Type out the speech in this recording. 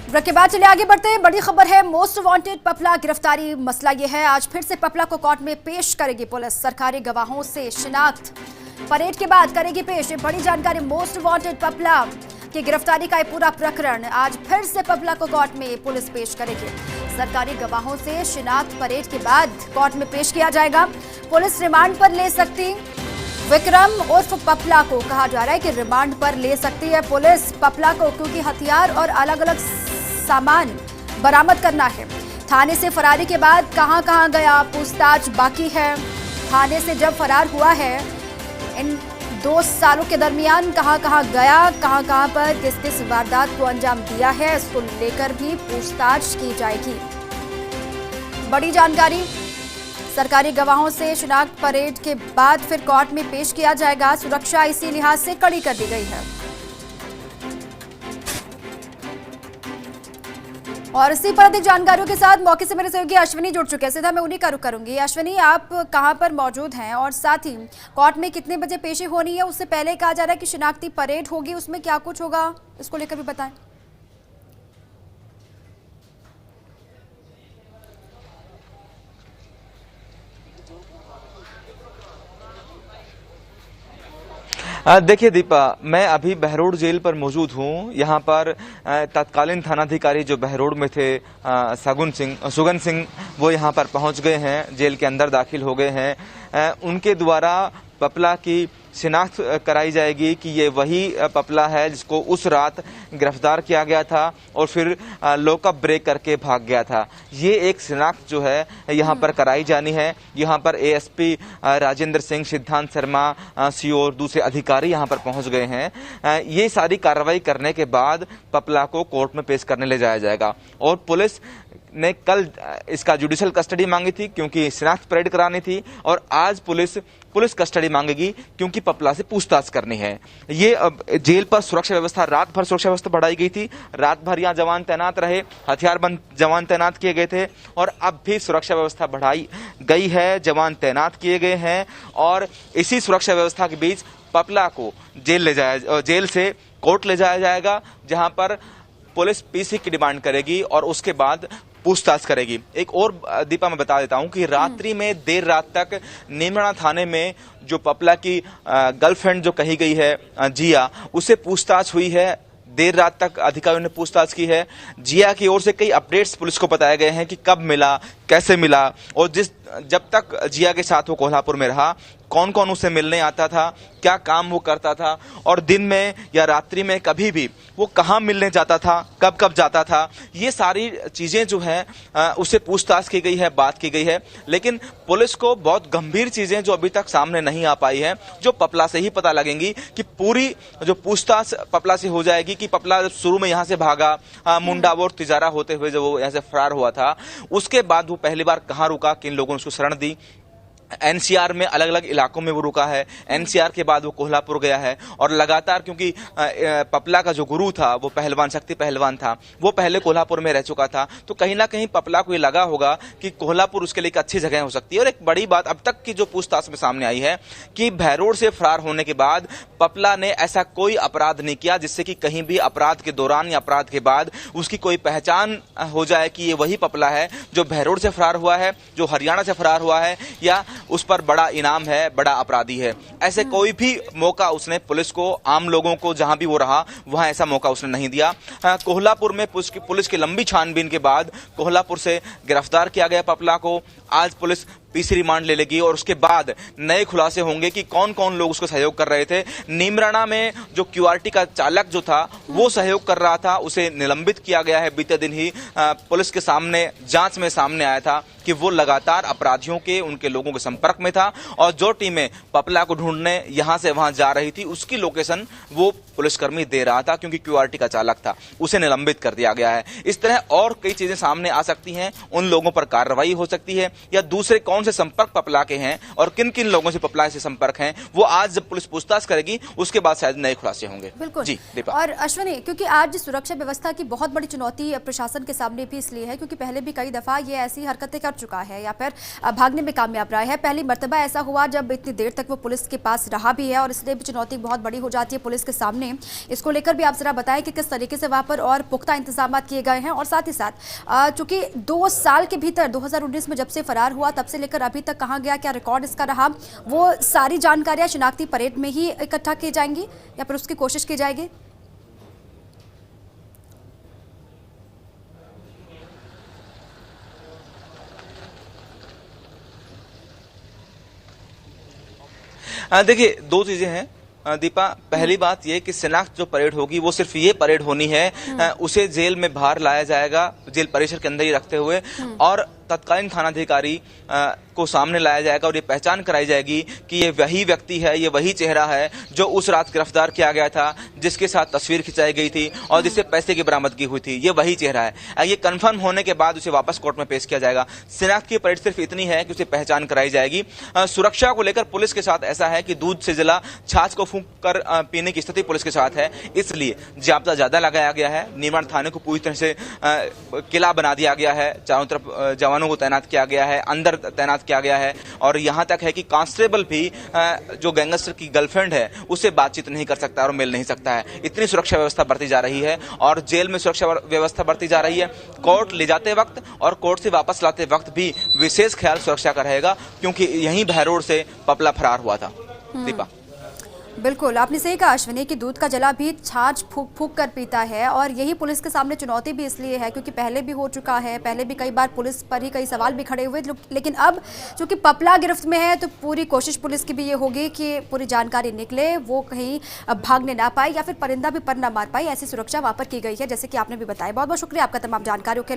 Break के बाद चलिए आगे बढ़ते हैं। बड़ी खबर है, मोस्ट वांटेड पपला गिरफ्तारी। मसला ये है, आज फिर से पपला को कोर्ट में पेश करेगी पुलिस। सरकारी गवाहों से शिनाख्त परेड के बाद करेगी पेश। बड़ी जानकारी, मोस्ट वांटेड पपला की गिरफ्तारी का पूरा प्रकरण आज फिर से पपला को कोर्ट में पुलिस पेश करेगी। सरकारी गवाहों से शिनाख्त परेड के बाद कोर्ट में पेश किया जाएगा। पुलिस रिमांड पर ले सकती विक्रम उर्फ पपला को। कहा जा रहा है कि रिमांड पर ले सकती है पुलिस पपला को, क्योंकि हथियार और अलग अलग सामान बरामद करना है। थाने से फरारी के बाद कहां कहां गया, पूछताछ बाकी है। थाने से जब फरार हुआ है, इन 2 सालों के दरमियान कहां कहां गया, कहां कहां पर किस किस वारदात को अंजाम दिया है, इसको लेकर भी पूछताछ की जाएगी। बड़ी जानकारी, सरकारी गवाहों से शिनाख्त परेड के बाद फिर कोर्ट में पेश किया जाएगा। सुरक्षा इसी लिहाज से कड़ी कर दी गई है। और इसी पर अधिक जानकारियों के साथ मौके से मेरे सहयोगी अश्विनी जुड़ चुके हैं। सीधा मैं उन्हीं का रुख करूंगी। अश्विनी, आप कहां पर मौजूद हैं और साथ ही कोर्ट में कितने बजे पेशी होनी है? उससे पहले कहा जा रहा है कि शिनाख्ती परेड होगी, उसमें क्या कुछ होगा, इसको लेकर भी बताएं। देखिए दीपा, मैं अभी बहरोड जेल पर मौजूद हूँ। यहाँ पर तत्कालीन थानाधिकारी जो बहरोड में थे सुगन सिंह, वो यहाँ पर पहुँच गए हैं, जेल के अंदर दाखिल हो गए हैं। उनके द्वारा पपला की शिनाख्त कराई जाएगी कि ये वही पपला है जिसको उस रात गिरफ्तार किया गया था और फिर लॉकअप ब्रेक करके भाग गया था। ये एक शिनाख्त जो है यहाँ पर कराई जानी है। यहाँ पर एएसपी राजेंद्र सिंह, सिद्धांत शर्मा, सीओ और दूसरे अधिकारी यहाँ पर पहुँच गए हैं। ये सारी कार्रवाई करने के बाद पपला को कोर्ट में पेश करने ले जाया जाएगा। और पुलिस ने कल इसका जुडिशियल कस्टडी मांगी थी क्योंकि शिनाख्त परेड करानी थी, और आज पुलिस कस्टडी मांगेगी क्योंकि पपला से पूछताछ करनी है। ये जेल पर सुरक्षा व्यवस्था, रात भर सुरक्षा व्यवस्था बढ़ाई गई थी। रात भर यहाँ जवान तैनात रहे, हथियारबंद जवान तैनात किए गए थे, और अब भी सुरक्षा व्यवस्था बढ़ाई गई है, जवान तैनात किए गए हैं। और इसी सुरक्षा व्यवस्था के बीच पपला को जेल से कोर्ट ले जाया जाएगा, जहां पर पुलिस पीसी की डिमांड करेगी और उसके बाद पूछताछ करेगी। एक और दीपा मैं बता देता हूं कि रात्रि में देर रात तक नीमराणा थाने में जो पपला की गर्लफ्रेंड जो कही गई है जिया, उससे पूछताछ हुई है। देर रात तक अधिकारियों ने पूछताछ की है। जिया की ओर से कई अपडेट्स पुलिस को बताए गए हैं कि कब मिला, कैसे मिला, और जब तक जिया के साथ वो कोल्हापुर में रहा, कौन कौन उसे मिलने आता था, क्या काम वो करता था, और दिन में या रात्रि में कभी भी वो कहाँ मिलने जाता था, कब कब जाता था। ये सारी चीजें जो हैं उससे पूछताछ की गई है, बात की गई है। लेकिन पुलिस को बहुत गंभीर चीजें जो अभी तक सामने नहीं आ पाई है, जो पपला से ही पता लगेंगी, कि पूरी जो पूछताछ पपला से हो जाएगी कि पपला शुरू में यहाँ से भागा, मुंडावोर तिजारा होते हुए जब वो यहाँ से फरार हुआ था, उसके बाद वो पहली बार कहाँ रुका, किन लोगों ने उसको शरण दी। एनसीआर में अलग अलग इलाकों में वो रुका है। एनसीआर के बाद वो कोल्हापुर गया है, और लगातार, क्योंकि पपला का जो गुरु था वो पहलवान, शक्ति पहलवान था, वो पहले कोल्हापुर में रह चुका था। तो कहीं ना कहीं पपला को ये लगा होगा कि कोल्हापुर उसके लिए एक अच्छी जगह हो सकती है। और एक बड़ी बात अब तक की जो पूछताछ में सामने आई है कि बहरोड से फरार होने के बाद पपला ने ऐसा कोई अपराध नहीं किया जिससे कि कहीं भी अपराध के दौरान या अपराध के बाद उसकी कोई पहचान हो जाए कि ये वही पपला है जो बहरोड से फरार हुआ है, जो हरियाणा से फरार हुआ है, या उस पर बड़ा इनाम है, बड़ा अपराधी है। ऐसे कोई भी मौका उसने पुलिस को, आम लोगों को, जहां भी वो रहा वहां ऐसा मौका उसने नहीं दिया। कोल्हापुर में पुलिस की लंबी छानबीन के बाद कोल्हापुर से गिरफ्तार किया गया पपला को। आज पुलिस पीसी रिमांड ले लेगी और उसके बाद नए खुलासे होंगे कि कौन कौन लोग उसको सहयोग कर रहे थे। नीमराणा में जो क्यूआरटी का चालक जो था वो सहयोग कर रहा था, उसे निलंबित किया गया है। बीते दिन ही पुलिस के सामने जांच में सामने आया था कि वो लगातार अपराधियों के, उनके लोगों के संपर्क में था, और जो टीमें पपला को ढूंढने यहां से वहां जा रही थी उसकी लोकेशन वो पुलिसकर्मी दे रहा था, क्योंकि क्यूआरटी का चालक था, उसे निलंबित कर दिया गया है। इस तरह और कई चीजें सामने आ सकती हैं, उन लोगों पर कार्रवाई हो सकती है, या दूसरे कौन कौन से संपर्क पपला के हैं और किन किन लोगों से पपला से संपर्क हैं, वो आज जब पुलिस पूछताछ करेगी उसके बाद शायद नए खुलासे होंगे। बिल्कुल जी दीपा। और अश्विनी, क्योंकि आज सुरक्षा व्यवस्था की बहुत बड़ी चुनौती प्रशासन के सामने भी इसलिए है क्योंकि पहले भी कई दफा ये ऐसी हरकतें कर चुका है या फिर भागने में कामयाब रहा है। पहली मर्तबा ऐसा हुआ जब इतनी देर तक वो पुलिस के पास रहा भी है और इसलिए भी चुनौती बहुत बड़ी हो जाती है पुलिस के सामने। इसको लेकर भी आप जरा बताएं कि किस तरीके से वहां पर और पुख्ता इंतजाम किए गए हैं, और साथ ही साथ चूंकि 2 साल के भीतर 2019 में जब से फरार हुआ तब से लेकर अभी तक कहां गया, क्या रिकॉर्ड इसका रहा, वो सारी जानकारियां शिनाख्ती परेड में ही इकट्ठा की जाएंगी या फिर उसकी कोशिश की जाएगी? देखिए, 2 चीजें हैं दीपा। पहली बात यह कि शिनाख्त जो परेड होगी वो सिर्फ ये परेड होनी है, उसे जेल में बाहर लाया जाएगा, जेल परिसर के अंदर ही रखते हुए, और तत्कालीन थानाधिकारी को सामने लाया जाएगा और ये पहचान कराई जाएगी कि ये वही व्यक्ति है, ये वही चेहरा है जो उस रात गिरफ्तार किया गया था, जिसके साथ तस्वीर खिंचाई गई थी और जिससे पैसे की बरामदगी हुई थी, ये वही चेहरा है। ये कंफर्म होने के बाद उसे वापस कोर्ट में पेश किया जाएगा। शिनाख्त की परेड सिर्फ इतनी है कि उसे पहचान कराई जाएगी। सुरक्षा को लेकर पुलिस के साथ ऐसा है कि दूध से जला छाछ को फूंक कर पीने की स्थिति पुलिस के साथ है, इसलिए जाब्ता ज्यादा लगाया गया है। निर्माण थाने को पूरी तरह से किला बना दिया गया है, चारों तरफ जवानों को तैनात किया गया है, अंदर तैनात किया गया है, और यहां तक है कि कांस्टेबल भी जो गैंगस्टर की गर्लफ्रेंड है उससे बातचीत नहीं कर सकता और मिल नहीं सकता है। इतनी सुरक्षा व्यवस्था बरती जा रही है और जेल में सुरक्षा व्यवस्था बरती जा रही है। कोर्ट ले जाते वक्त और कोर्ट से वापस लाते वक्त भी विशेष ख्याल सुरक्षा का रहेगा, क्योंकि यहीं बहरोड से पपला फरार हुआ था। दीपा। बिल्कुल, आपने सही कहा अश्विनी कि दूध का जला भी छाछ फूक फूक कर पीता है, और यही पुलिस के सामने चुनौती भी इसलिए है क्योंकि पहले भी हो चुका है, पहले भी कई बार पुलिस पर ही कई सवाल भी खड़े हुए, लेकिन अब चूंकि पपला गिरफ्त में है तो पूरी कोशिश पुलिस की भी ये होगी कि पूरी जानकारी निकले, वो कहीं भागने ना पाए या फिर परिंदा भी पर ना मार पाए। ऐसी सुरक्षा वहां पर की गई है, जैसे कि आपने भी बताया। बहुत बहुत शुक्रिया आपका तमाम जानकारियों के लिए।